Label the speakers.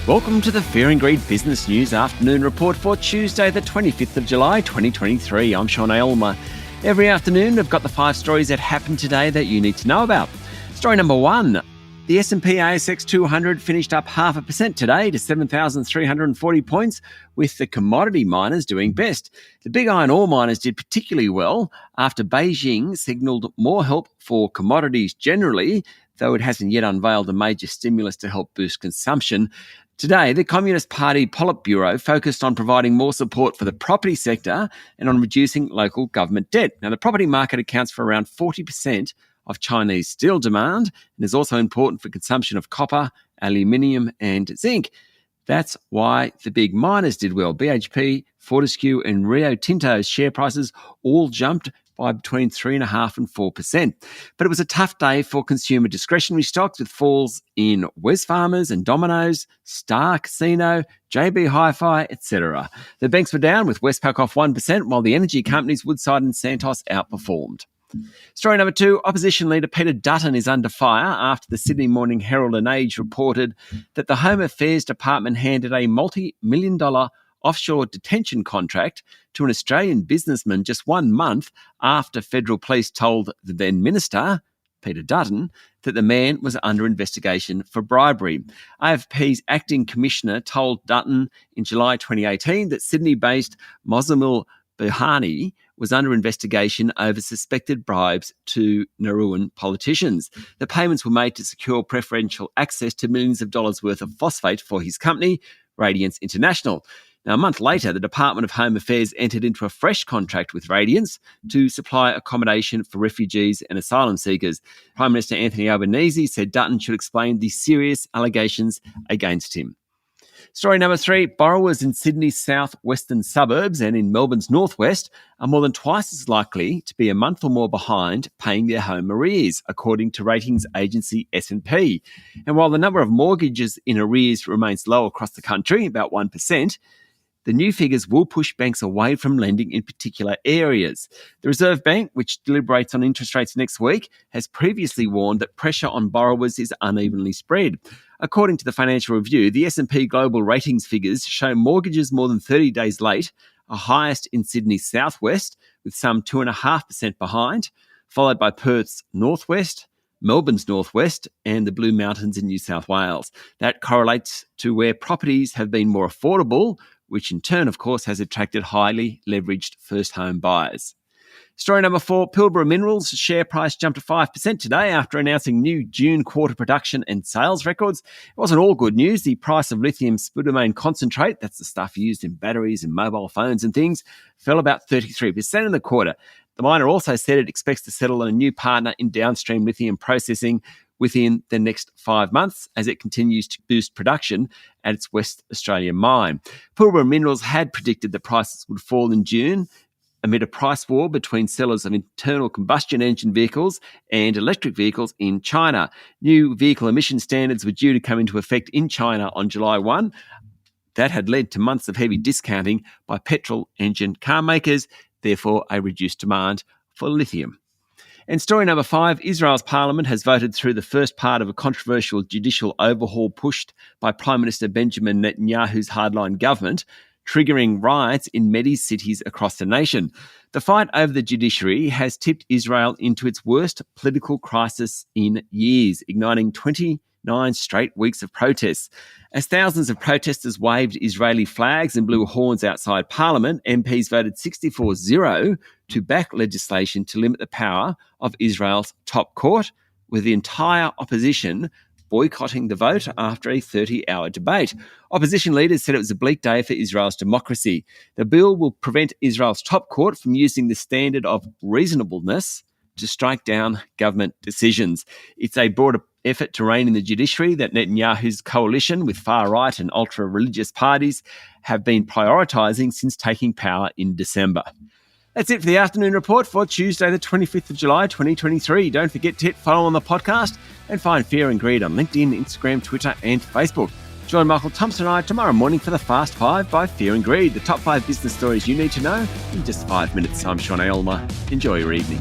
Speaker 1: Welcome to the Fear and Greed Business News Afternoon Report for Tuesday, the 25th of July, 2023. I'm Sean Aylmer. Every afternoon, we've got the 5 stories that happened today that you need to know about. Story number 1. The S&P ASX 200 finished up 0.5% today to 7,340 points, with the commodity miners doing best. The big iron ore miners did particularly well after Beijing signalled more help for commodities generally, though it hasn't yet unveiled a major stimulus to help boost consumption. Today, the Communist Party Politburo focused on providing more support for the property sector and on reducing local government debt. Now, the property market accounts for around 40% of Chinese steel demand and is also important for consumption of copper, aluminium and zinc. That's why the big miners did well. BHP, Fortescue and Rio Tinto's share prices all jumped by between 3.5% and 4%. But it was a tough day for consumer discretionary stocks with falls in Wesfarmers and Domino's, Star Casino, JB Hi-Fi, etc. The banks were down with Westpac off 1%, while the energy companies Woodside and Santos outperformed. Story number 2, opposition leader Peter Dutton is under fire after the Sydney Morning Herald and Age reported that the Home Affairs Department handed a multi-million-dollar offshore detention contract to an Australian businessman just 1 month after federal police told the then minister, Peter Dutton, that the man was under investigation for bribery. AFP's acting commissioner told Dutton in July 2018 that Sydney-based Mozamil Buhani was under investigation over suspected bribes to Nauruan politicians. The payments were made to secure preferential access to millions of dollars worth of phosphate for his company, Radiance International. Now, a month later, the Department of Home Affairs entered into a fresh contract with Radiance to supply accommodation for refugees and asylum seekers. Prime Minister Anthony Albanese said Dutton should explain the serious allegations against him. Story number 3, borrowers in Sydney's southwestern suburbs and in Melbourne's northwest are more than twice as likely to be a month or more behind paying their home arrears, according to ratings agency S&P. And while the number of mortgages in arrears remains low across the country, about 1%, the new figures will push banks away from lending in particular areas. The Reserve Bank, which deliberates on interest rates next week, has previously warned that pressure on borrowers is unevenly spread. According to the Financial Review, the S&P Global Ratings figures show mortgages more than 30 days late are highest in Sydney's southwest, with some 2.5% behind, followed by Perth's northwest, Melbourne's northwest and the Blue Mountains in New South Wales. That correlates to where properties have been more affordable, which in turn, of course, has attracted highly leveraged first home buyers. Story number 4, Pilbara Minerals' share price jumped to 5% today after announcing new June quarter production and sales records. It wasn't all good news. The price of lithium spodumene concentrate, that's the stuff used in batteries and mobile phones and things, fell about 33% in the quarter. The miner also said it expects to settle on a new partner in downstream lithium processing within the next 5 months as it continues to boost production at its West Australian mine. Pilbara Minerals had predicted that prices would fall in June amid a price war between sellers of internal combustion engine vehicles and electric vehicles in China. New vehicle emission standards were due to come into effect in China on July 1. That had led to months of heavy discounting by petrol engine car makers, therefore a reduced demand for lithium. And story number 5, Israel's parliament has voted through the first part of a controversial judicial overhaul pushed by Prime Minister Benjamin Netanyahu's hardline government, triggering riots in many cities across the nation. The fight over the judiciary has tipped Israel into its worst political crisis in years, igniting 29 straight weeks of protests. As thousands of protesters waved Israeli flags and blew horns outside Parliament, MPs voted 64-0 to back legislation to limit the power of Israel's top court, with the entire opposition boycotting the vote after a 30-hour debate. Opposition leaders said it was a bleak day for Israel's democracy. The bill will prevent Israel's top court from using the standard of reasonableness to strike down government decisions. It's a broader effort to rein in the judiciary that Netanyahu's coalition with far-right and ultra-religious parties have been prioritising since taking power in December. That's it for the afternoon report for Tuesday, the 25th of July, 2023. Don't forget to hit follow on the podcast and find Fear and Greed on LinkedIn, Instagram, Twitter and Facebook. Join Michael Thompson and I tomorrow morning for the Fast 5 by Fear and Greed, the top 5 business stories you need to know in just 5 minutes. I'm Sean Aylmer. Enjoy your evening.